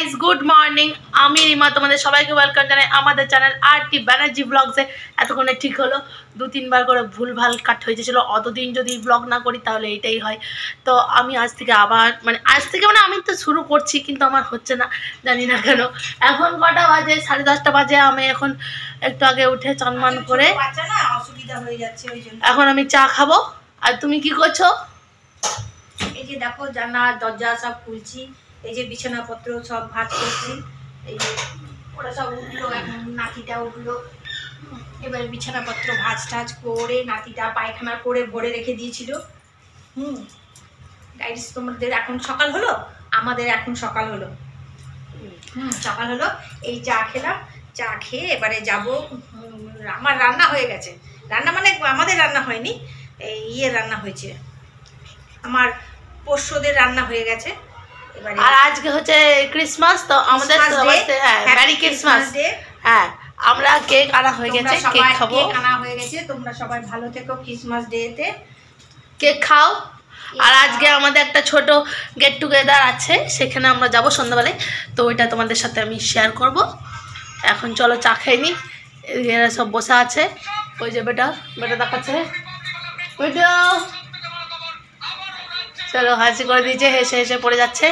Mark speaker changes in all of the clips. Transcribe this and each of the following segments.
Speaker 1: Guys, good morning. আমি রিমা, তোমাদের সবাইকে ওয়েলকাম জানাই আমাদের চ্যানেল আরটি ব্যানার্জি ব্লগসে। এতক্ষণে ঠিক হলো, 2-3 বার করে ভুলভাল কাট হয়ে গেছিলো। অতদিন যদি ব্লগ না করি তাহলে এইটাই হয়। তো আমি আজ থেকে আবার আমি তো শুরু করছি, কিন্তু আমার হচ্ছে না, জানি না কেন। এখন কটা বাজে? 10:30 বাজে। আমি এখন একটু আগে উঠে চানমান করে
Speaker 2: অসুবিধা হয়ে যাচ্ছে, ওই জন্য
Speaker 1: এখন আমি চা খাবো। আর তুমি কি করছো?
Speaker 2: এই যে দেখো, জানলা দরজা সব খুলছি, এই যে বিছানাপত্র সব ভাঁজ করছি। এই যে ওরা সব উঠলো, এখন নাতিটা উঠলো। এবারে বিছানাপত্র ভাঁজ টাজ করে নাতিটা পায়খানা করে ভরে রেখে দিয়েছিল। গাইস, তোমাদের এখন সকাল হলো, আমাদের এখন সকাল হলো। সকাল হলো, এই চা খেলাম। চা খেয়ে এবারে যাব। আমার রান্না হয়ে গেছে, রান্না মানে আমাদের রান্না হয়নি, এই রান্না হয়েছে, আমার পোষ্যদের রান্না হয়ে গেছে। এবারে
Speaker 1: আর আজকে হচ্ছে ক্রিসমাস, তো আমাদের মেরি ক্রিসমাস ডে। হ্যাঁ, আমরা কেক আনা হয়ে গেছে, কেক খাবো।
Speaker 2: কেক আনা হয়ে গেছে, তোমরা সবাই ভালো থেকো, ক্রিসমাস ডেতে
Speaker 1: কেক খাও। আর আজকে আমাদের একটা ছোট গেট টুগেদার আছে, সেখানে আমরা যাব সন্ধ্যাবেলায়। তো ওইটা তোমাদের সাথে আমি শেয়ার করব। এখন চলো চা খেয়ে নি। এরা সব বসে আছে। ওই যে বেটা দেখাচ্ছে, ওইটা চলো হাসি করে দিয়েছে, হেসে হেসে পড়ে যাচ্ছে।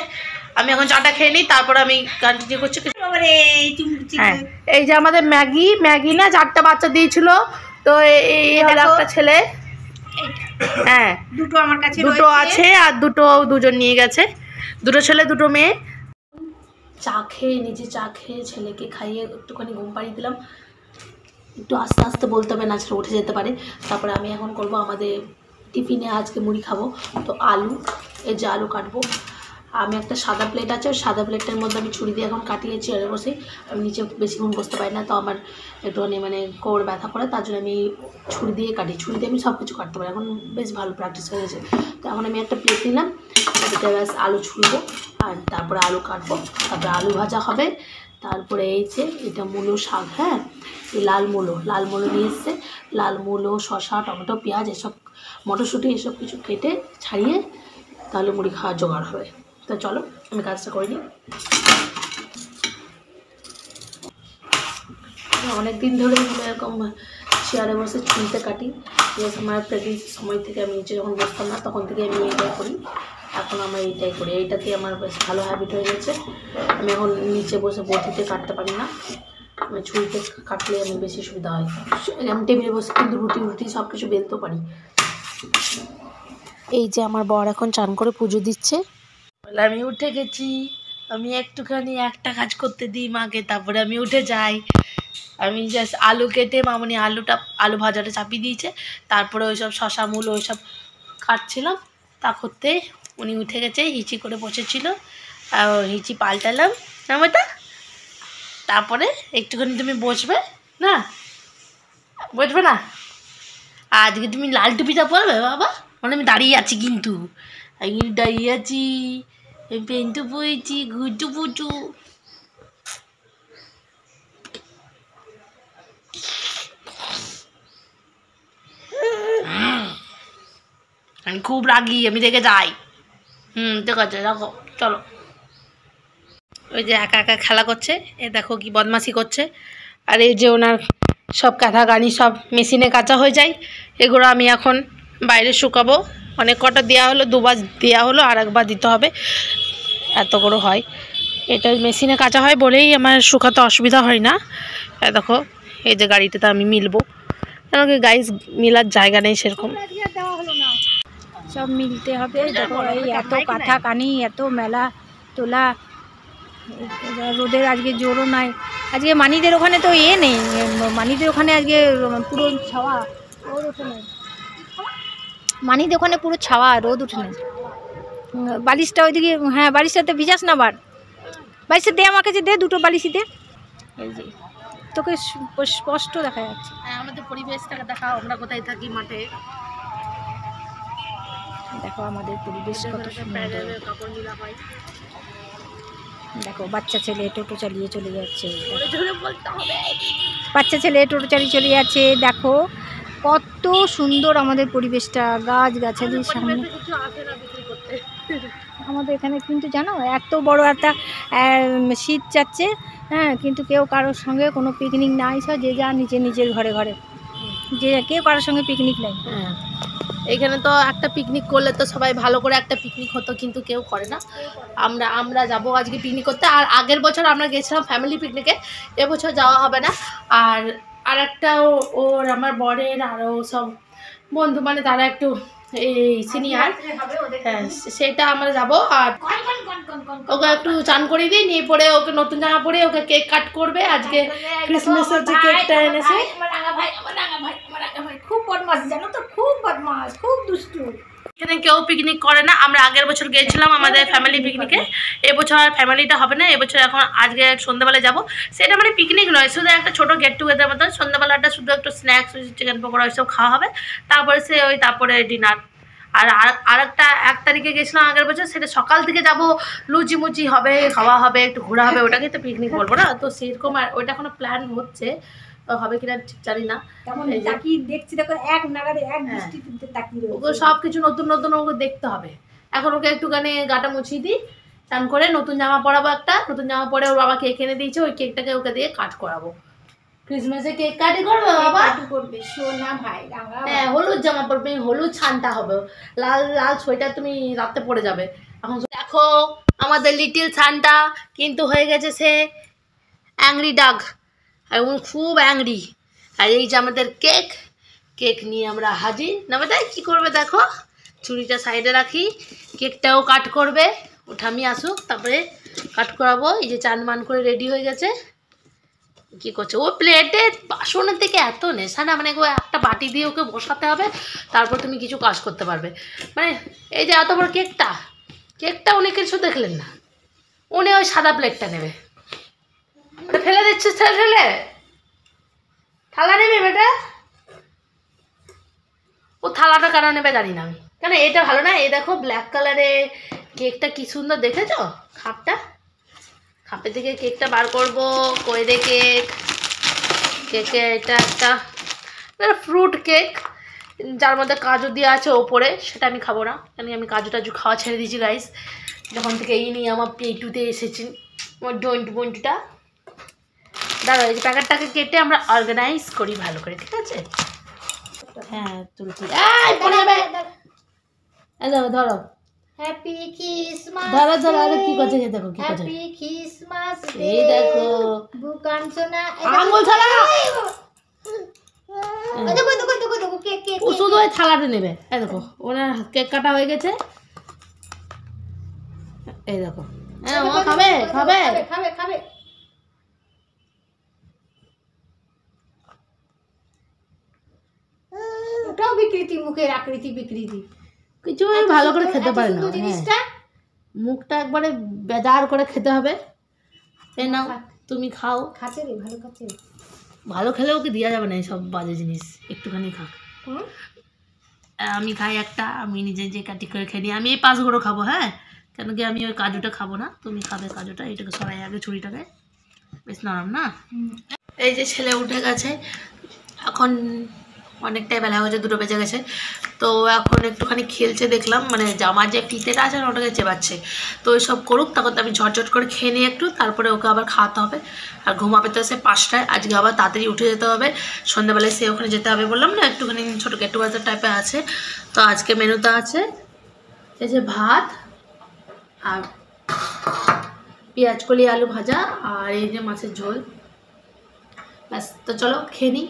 Speaker 1: আমি এখন চাটা খেয়ে নিই, তারপর আমি কন্টিনিউ করছি। হ্যাঁ, এই যে আমাদের ম্যাগি না 4টা বাচ্চা দিয়েছিল, তো এই হলো একটা ছেলে। হ্যাঁ,
Speaker 2: দুটো আমার কাছে
Speaker 1: দুটো আছে, আর দুজন নিয়ে গেছে। 2 ছেলে 2 মেয়ে। নিজে চা খেয়ে ছেলেকে খাইয়ে একটুখানি ঘুম পাড়িয়ে দিলাম। একটু আস্তে আস্তে বলতে হবে, নাচলে উঠে যেতে পারে। তারপরে আমি এখন করব আমাদের টিফিনে আজকে মুড়ি খাবো। তো এই যে আলু কাটবো। আমি একটা সাদা প্লেট আছে, ওই সাদা প্লেটের মধ্যে আমি ছুরি দিয়ে এখন কাটিয়ে চেয়ারে বসে। আমি নিচে বেশিক্ষণ বসতে পারি না, তো আমার একটুখানি কোমর ব্যথা করে, তার জন্য আমি ছুরি দিয়ে কাটি। ছুরি দিয়ে আমি সব কিছু কাটতে পারি, এখন বেশ ভালো প্র্যাকটিস হয়ে গেছে। তো এখন আমি একটা প্লেট নিলাম, এটাতে ব্যাস আলু ছুলবো, আর তারপরে আলু কাটবো, তারপরে আলু ভাজা হবে। তারপরে এই যে এটা মূলো শাক, হ্যাঁ, এই লাল মূলো নিয়ে এসছে। লাল মূলো, শসা, টমেটো, পেঁয়াজ, এসব মটরশুঁটি এসব কিছু কেটে ছাড়িয়ে তাহলে মুড়ি খাওয়ার জোগাড় হবে। তো চলো আমি কাজটা করে নিই। অনেকদিন ধরে এরকম চেয়ারে বসে ছুলতে কাটি। আমার প্রেগনেন্সির সময় থেকে আমি নিচে যখন বসতাম না, তখন থেকে আমি এইটাই করি। এখন আমরা এইটাই করি, এইটাতে আমার বেশ ভালো হ্যাবিট হয়ে গেছে। আমি এখন নিচে বসে বটিতে কাটতে পারি না, আমি ছুরিতে কাটলে আমি বেশি সুবিধা হয়। আমি টেবিলে বসে কিন্তু রুটি সব কিছু বেলতেও পারি। এই যে আমার বর এখন চান করে পুজো দিচ্ছে। আমি উঠে গেছি। আমি একটুখানি একটা কাজ করতে দিই মাকে, তারপরে আমি উঠে যাই। আমি জাস্ট আলু কেটে, মামনি আলু ভাজাটা চাপিয়ে দিয়েছে, তারপরে ওইসব শশা মূলো ওইসব কাটছিলাম। তা করতে উনি উঠে গেছে, হিচি করে বসেছিল, আর হিচি পাল্টালাম আমারটা। তারপরে একটুখানি তুমি বসবে না, আজকে তুমি লাল টুপিটা পরবে বাবা? আমি দাঁড়িয়ে আছি, কিন্তু আমি দাঁড়িয়ে আছি, পেন্টু পরেছি, ঘুটু পুটু। আমি খুব রাগি, আমি রেগে যাই। ঠিক আছে, রাখো, চলো। ওই যে একা একা খেলা করছে, এ দেখো কি বদমাশি করছে। আর এই যে ওনার সব কাঁথা কানি সব মেশিনে কাঁচা হয়ে যায়, এগুলো আমি এখন বাইরে শুকাবো। অনেক কটা দেওয়া হলো, 2বার দেওয়া হলো, আর 1বার দিতে হবে, এত করে হয়। এটা মেশিনে কাঁচা হয় বলেই আমার শুকাতে অসুবিধা হয় না। দেখো এই যে গাড়িটাতে আমি মিলবো, আমাকে গাইস মিলার জায়গা নেই সেরকম,
Speaker 2: সব মিলতে হবে। দেখো এই এত কাঁথা কানি, এত মেলা তোলা, রোদের আজকে জোরও নাই। আজকে মানিদের ওখানে তো নেই, মানিদের ওখানে আজকে পুরো ছাওয়া, রোদ ওঠে নাই। মানিদের ওখানে পুরো ছাওয়া, রোদ উঠে নাই। বালিশটা ওইদিকে, হ্যাঁ বালিশটাতে ভিজাস না, আবার বালিশটা দে আমার কাছে, দে 2টো বালিশই দে। এই যে তোকে স্পষ্ট দেখা যাচ্ছে।
Speaker 1: আমাদের পরিবেশটাকে দেখাও, আমরা কোথায় থাকি, মাঠে।
Speaker 2: দেখো আমাদের পরিবেশ কত সুন্দর। দেখো বাচ্চা ছেলে টোটো চালিয়ে চলে যাচ্ছে, বাচ্চা ছেলে টোটো চালিয়ে চলে যাচ্ছে। দেখো কত সুন্দর আমাদের পরিবেশটা, গাছ গাছালির সামনে। আমাদের এখানে কিন্তু জানো এত বড় একটা শীত যাচ্ছে, হ্যাঁ, কিন্তু কেউ কারোর সঙ্গে কোনো পিকনিক নাই, সব যে যা নিজের ঘরে ঘরে, যে কেউ কারোর সঙ্গে পিকনিক নেই।
Speaker 1: হ্যাঁ, এইখানে তো একটা পিকনিক করলে তো সবাই ভালো করে একটা পিকনিক হতো, কিন্তু কেউ করে না। আমরা যাব আজকে পিকনিক করতে। আর আগের বছর আমরা গেছিলাম ফ্যামিলি পিকনিকে, এবছর যাওয়া হবে না। আর একটা ওর আমার বরের আরও সব বন্ধু, মানে তারা একটু এই সিনিয়র, হ্যাঁ, সেটা আমরা যাব। আর ওকে একটু চান করিয়ে দিই, নিয়ে পরে ওকে নতুন জামা পরে ওকে কেক কাট করবে। আজকে ক্রিসমাসের যে কেকটা এনেছে,
Speaker 2: খুব বদমাস জানো তো, খুব বদমাস, খুব দুষ্টু।
Speaker 1: এখানে কেউ পিকনিক করে না। আমরা আগের বছর গিয়েছিলাম আমাদের ফ্যামিলি পিকনিকে, এবছর আর ফ্যামিলিটা হবে না। এবছর এখন আজকে সন্ধ্যাবেলায় যাব। সেটা মানে পিকনিক নয়, শুধু একটা ছোটো গেট টুগেদার মতো। সন্ধ্যাবেলাটা শুধু একটু স্ন্যাক্স, চিকেন পকোড়া ওইসব খাওয়া হবে, তারপরে ডিনার। আর একটা 1 তারিখে গেছিলাম আগের বছর, সেটা সকাল থেকে যাব, লুচি মুচি হবে, খাওয়া হবে, একটু ঘোরা হবে, ওটাকে তো পিকনিক বলবো না। তো সেরকম আর ওইটা এখনো প্ল্যান হচ্ছে, হবে কিনা ঠিক জানি না।
Speaker 2: দেখছি দেখো এক নাগারে এক দৃষ্টিতে তাকিয়ে রয়েছে।
Speaker 1: ওকে সব কিছু নতুন নতুন ওকে দেখতে হবে। এখন ওকে একটুখানি গাটা মুছিয়ে দিই, চান করে নতুন জামা পরাবো, একটা নতুন জামা পরে ওর বাবা কেক এনে দিয়েছে, ওই কেকটাকে ওকে দিয়ে কাট করাবো। ক্রিসমাসে কেক কাটি করবে বাবা,
Speaker 2: করবে সোনা ভাই।
Speaker 1: হ্যাঁ, হলুদ জামা পরবে, হলুদ ছানটা হবে, লাল লাল সোয়েটার তুমি রাতে পরে যাবে। এখন দেখো আমাদের লিটিল সানটা কিন্তু হয়ে গেছে সে অ্যাংরি ডাগ, এবং খুব অ্যাংরি। আর এই যে আমাদের কেক নিয়ে আমরা হাজির। না বেটাই কী করবে দেখো, ছুরিটা সাইডে রাখি, কেকটাও কাট করবে। ও ঠামি আসুক, তারপরে কাট করাবো। এই যে চান মান করে রেডি হয়ে গেছে। কী করছে ও, প্লেটে বাসনের থেকে এত নেশা না, মানে একটা বাটি দিয়ে ওকে বসাতে হবে, তারপর তুমি কিছু কাজ করতে পারবে। মানে এই যে এত বড় কেকটা উনি কিছু দেখলেন না, উনি ওই সাদা প্লেটটা নেবে, ওটা ফেলে দিচ্ছে, ঠেলে থালা নেবে বেটা। ও থালাটা কেন নেবে জানি না আমি, কেন এটা ভালো না। এই দেখো ব্ল্যাক কালারে কেকটা কি সুন্দর, দেখেছো খাপের থেকে কেকটা বার করবো। কইরে কেকে এটা একটা ফ্রুট কেক, যার মধ্যে কাজু দেওয়া আছে ওপরে, সেটা আমি খাবো না, কেন আমি কাজু টাজু খাওয়া ছেড়ে দিয়েছি গাইস, যখন থেকে এই নিয়ে আমার পেটুতে এসেছি আমার ডন্টুটা। দাঁড়া, এই প্যাকেটটাকে কেটে আমরা অর্গানাইজ করি ভালো করে, ঠিক আছে? হ্যাঁ তুলছি, ধরো
Speaker 2: হ্যাপি ক্রিসমাস,
Speaker 1: ধরো আরে কি করছে, দেখো কি করছে,
Speaker 2: হ্যাপি ক্রিসমাস,
Speaker 1: এই দেখো
Speaker 2: বুকান সোনা,
Speaker 1: আঙুল ছাড়া,
Speaker 2: দেখো দেখো দেখো দেখো কেক কেক,
Speaker 1: ও শুধু ওই থালাটা নেবে। এই দেখো ওনার কেক কাটা হয়ে গেছে, এই দেখো। হ্যাঁ, ও খাবে খাবে
Speaker 2: খাবে খাবে। ওটাও বিকৃতি, মুখের আকৃতি বিকৃতি,
Speaker 1: কিছু ভালো করে খেতে পারে না জিনিসটা, মুখটা একবারে বেজার করে খেতে হবে। এই নাও তুমি খাও।
Speaker 2: খাচ্ছে রে, ভালো খাচ্ছে।
Speaker 1: ভালো খেলে ওকে দেওয়া যাবে না এইসব বাজে জিনিস, একটুখানি খাক। আমি খাই একটা, আমি নিজে যে কাটি করে খেয়ে নিই। আমি এই 5 গুঁড়ো খাবো, হ্যাঁ, কেন কি আমি ওই কাজুটা খাবো না, তুমি খাবে কাজুটা। এটাকে সবাই আগে ছুরিটাকে, বেশ নরম না। এই যে ছেলে উঠে গেছে, এখন অনেকটাই বেলা হয়েছে, 2টো বেজে গেছে। তো এখন একটুখানি খেলছে দেখলাম, মানে জামার যে ফিতেটা আছে না ওটাকে চেবাচ্ছে। তো ওইসব করুক, তখন তো আমি ঝটঝট করে খেয়ে নিই একটু, তারপরে ওকে আবার খাওয়াতে হবে। আর ঘুমাবে তো সে 5টায়, আজকে আবার তাড়াতাড়ি উঠে যেতে হবে, সন্ধ্যাবেলায় সে ওখানে যেতে হবে বললাম না, একটুখানি ছোটো গেট টুগেদার টাইপের আছে। তো আজকে মেনুতে আছে এই যে ভাত আর পেঁয়াজ কলি আলু ভাজা, আর এই যে মাছের ঝোল, ব্যাস। তো চলো খেয়ে নিই।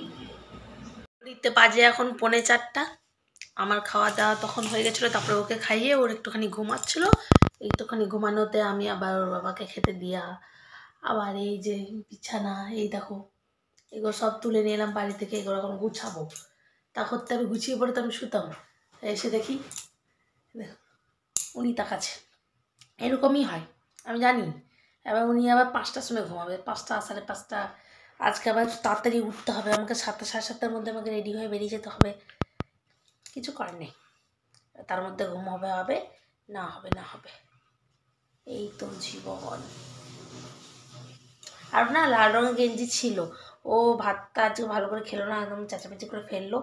Speaker 1: বাজে এখন 3:45। আমার খাওয়া দাওয়া তখন হয়ে গেছিলো, তারপরে ওকে খাইয়ে ওর একটুখানি ঘুমাচ্ছিলো। একটুখানি ঘুমানোতে আমি আবার ওর বাবাকে খেতে দিয়া, আবার এই যে বিছানা, এই দেখো এগুলো সব তুলে নিয়ে এলাম বাড়ি থেকে, এগুলো এখন গুছাবো। তখন তো আমি গুছিয়ে পরে তো আমি শুতাম, এসে দেখি দেখো উনি তাকাচ্ছে। এরকমই হয় আমি জানি। এবার উনি আবার 5টার সময় ঘুমাবে, 5টা 5:30। আজকে আবার তাড়াতাড়ি উঠতে হবে আমাকে, 7টা 7:30-র মধ্যে আমাকে রেডি হয়ে বেরিয়ে যেতে হবে, কিছু করার নেই। তার মধ্যে ঘুম হবে না হবে, এই তো জীবন। আর না, লাল রঙের গেঞ্জি ছিল, ও ভাতটা আজকে ভালো করে খেলো না, একদম চেঁচামেচি করে ফেললো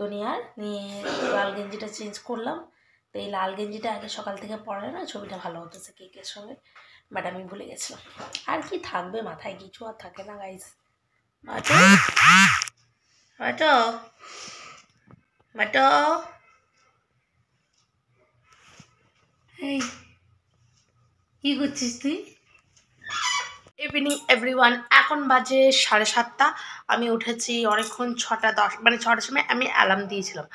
Speaker 1: দুনিয়ার নিয়ে। লাল গেঞ্জিটা চেঞ্জ করলাম, এই লাল গেঞ্জিটা আগে সকাল থেকে পরে না ছবিটা ভালো হতেছে কেকের সঙ্গে, বাট আমি ভুলে গেছিলাম। আর কি থাকবে মাথায়, কিছু আর থাকে না গাইস। মাটো মাটো এই কি করছিস তুই? ইভিনিং এভরিওয়ান, এখন বাজে 7:30। আমি উঠেছি অনেকক্ষণ, 6:10 মানে 6টার সময় আমি অ্যালার্ম দিয়েছিলাম।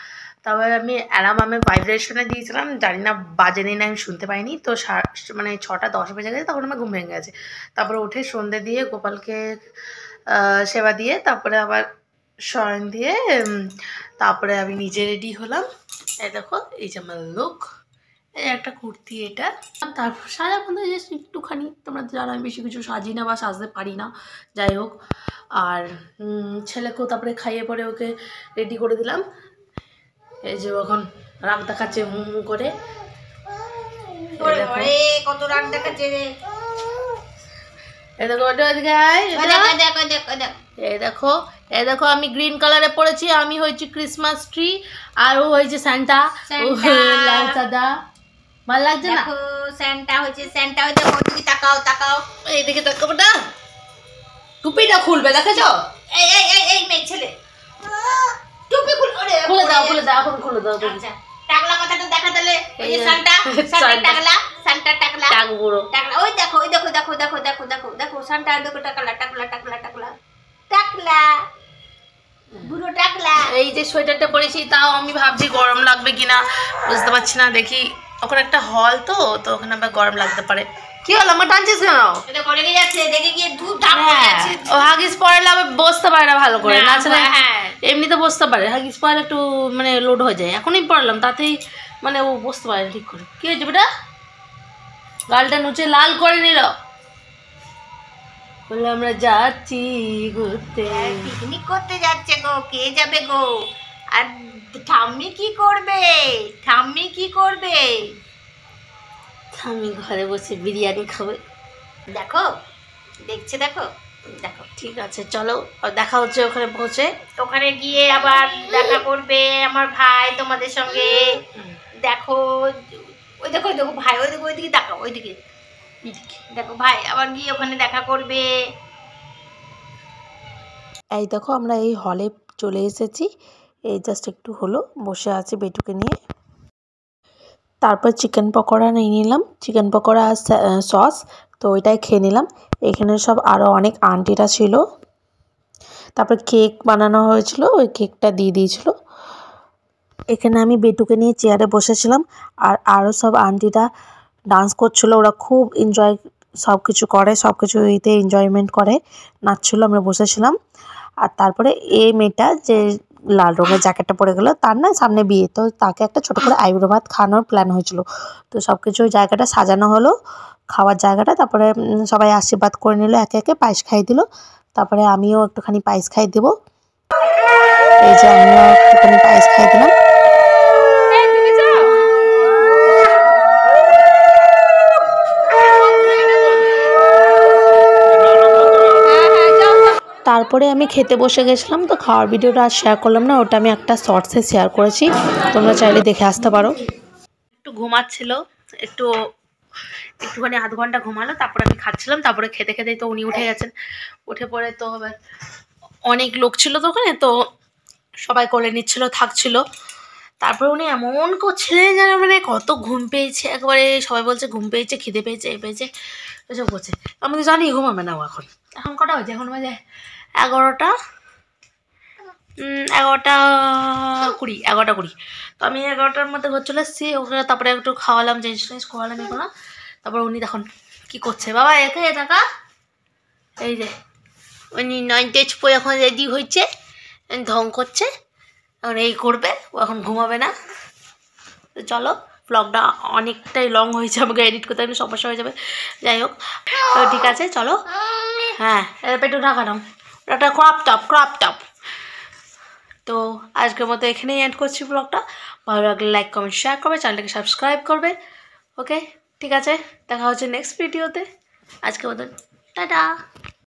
Speaker 1: তবে আমি আমি ভাইব্রেশনে দিয়েছিলাম, জানি না বাজেনি না, আমি শুনতে পাইনি। তো মানে 6:10 বেজে গেছে, তখন আমার ঘুম ভেঙে গেছে। তারপরে উঠে সন্ধে দিয়ে গোপালকে সেবা দিয়ে তারপরে আবার শয়ন দিয়ে তারপরে আমি নিজে রেডি হলাম। এই দেখো, এই যে আমার লুক, এই একটা কুর্তি, এটা। তারপর সাজা বন্ধু যে একটুখানি, তোমরা তো জানো আমি বেশি কিছু সাজি না বা সাজতে পারি না, যাই হোক। আর ছেলেকেও তারপরে খাইয়ে পরে ওকে রেডি করে দিলাম। এই যে এখন রাগ দেখাচ্ছে হু হু করে,
Speaker 2: কত রাগ দেখাচ্ছে রে।
Speaker 1: এই দেখো এই দেখো আমি গ্রিন কালারে পড়েছি, আমি হয়েছি ক্রিসমাস ট্রি আর ও হয়েছে স্যান্টা। লাল সাদা ভালো লাগছে না?
Speaker 2: স্যান্টা হয়েছে ওদিকে তাকাও তাকাও,
Speaker 1: এইদিকে তাকাবো না, টুপিটা খুলবে দেখেছো?
Speaker 2: এই এই এই এই মেয়ে ছেলে টুপি
Speaker 1: খুলে দাও এখন খুলে দাও।
Speaker 2: আচ্ছা, টাকলা কথাটা দেখা দিলে, ওই যে সান্টা টাকলা
Speaker 1: টাক বুড়ো
Speaker 2: টাকলা, ওই দেখো সান্টা, দেখো টাকলা বুড়ো টাকলা।
Speaker 1: এই যে সোয়েটারটা পরেছি, তাও আমি ভাবছি গরম লাগবে কিনা, বুঝতে পারছি না। দেখি ওখানে একটা হল তো ওখানে আবার গরম লাগতে পারে। কি হলো, আমার টানছিস কেন?
Speaker 2: এটা করে যাচ্ছে, দেখে গিয়ে ধূপ ধাপ হয়ে যাচ্ছে।
Speaker 1: ও হাগিস পরালে আবার বসতে পারে না ভালো করে, না ছেলে
Speaker 2: হ্যাঁ
Speaker 1: এমনিতে বসতে পারে, হাগিস পরালে একটু মানে লোড হয়ে যায়। এখনই পড়ালাম তাতেই মানে ও বসতে পারে ঠিক করে। কি হয়েছে বেটা? গালটা নুচে লাল করে নিল, বললো আমরা যাচ্ছি ঘুরতে,
Speaker 2: পিকনিক করতে যাচ্ছে গো, কে যাবে গো? আর ঠাম্মি কি করবে?
Speaker 1: আমি ঘরে বসে বিরিয়ানি খাবো।
Speaker 2: দেখো দেখো
Speaker 1: ঠিক আছে চলো, দেখা হচ্ছে ওখানে পৌঁছে।
Speaker 2: ওখানে গিয়ে আবার দেখা করবে আমার ভাই তোমাদের সঙ্গে। দেখো ওই দেখো ভাই, ওইদিকে তাকাও, ওইদিকে দেখো ভাই আবার গিয়ে ওখানে দেখা করবে।
Speaker 1: এই দেখো আমরা এই হলে চলে এসেছি, এই জাস্ট একটু হলো বসে আছি বেটুকে নিয়ে। তারপর চিকেন পকোড়া নিয়ে নিলাম, চিকেন পকোড়া আর সস, তো ওইটাই খেয়ে নিলাম। এখানে সব আরও অনেক আন্টিরা ছিল। তারপর কেক বানানো হয়েছিল, ওই কেকটা দিয়ে দিয়েছিল। এখানে আমি বেটুকে নিয়ে চেয়ারে বসেছিলাম, আর আরও সব আন্টিরা ডান্স করছিল। ওরা খুব এনজয় সব কিছু করে, সব কিছুতে এনজয়মেন্ট করে, নাচছিল, আমরা বসেছিলাম। আর তারপরে এই মেয়েটা যে লাল রঙের জ্যাকেটটা পরে গেল, তার না সামনে বিয়ে, তো তাকে একটা ছোট করে আইবুড়ো ভাত খাওয়ানোর প্ল্যান হয়েছিল। তো সব কিছু জায়গাটা সাজানো হলো, খাওয়ার জায়গাটা। তারপরে সবাই আশীর্বাদ করে নিল, একে একে পায়েস খাই দিল। তারপরে আমিও একটুখানি পায়েস খাই দেবো। এই যে আমিও একটুখানি পায়েস খাই দিলাম। তারপরে আমি খেতে বসে গেছিলাম, তো খাওয়ার ভিডিওটা আর শেয়ার করলাম না, ওটা আমি একটা শর্টসে শেয়ার করেছি, তোমরা চাইলে দেখে আসতে পারো। একটু ঘুমাচ্ছিল, একটুখানি আধ ঘন্টা ঘুমালো, তারপরে আমি খাচ্ছিলাম। তারপরে খেতে খেতেই তো উনি উঠে গেছেন, উঠে পড়ে তো আবার অনেক লোক ছিল তো ওখানে, তো সবাই কোলে নিচ্ছিল, থাকছিল। তারপরে উনি এমন করছিলেন যেন মানে কত ঘুম পেয়েছে, একবারে সবাই বলছে ঘুম পেয়েছে, খিদে পেয়েছে, পেয়েছে, এসব করছে। আমি তো জানি ঘুমাবে না ও। এখন কটা হয়েছে? এখন বাজে 11:20। তো আমি 11টার মধ্যে ঘর চলে এসেছি ওখানে। তারপরে একটু খাওয়ালাম, জিনিস টিনিস খাওয়ালাম এগুলো। তারপরে উনি দেখুন কি করছে, বাবা একে টাকা, এই যে উনি 9 টেজ পরে এখন রেডি হয়েছে, ঢং করছে, এখন এই করবে, ও এখন ঘুমাবে না। তো চলো, ব্লগটা অনেকটাই লং হয়েছে, আমাকে এডিট করতে একটু সমস্যা হয়ে যাবে, যাই হোক। তো ঠিক আছে চলো, হ্যাঁ পেটু ঢাকা নাও, ওটা ক্রপ টপ। তো আজকের মতো এখানেই এন্ড করছি ব্লগটা। ভালো লাগলে লাইক কমেন্ট শেয়ার করবে, চ্যানেলটাকে সাবস্ক্রাইব করবে। ওকে ঠিক আছে, দেখা হচ্ছে নেক্সট ভিডিওতে। আজকের মতো টাটা।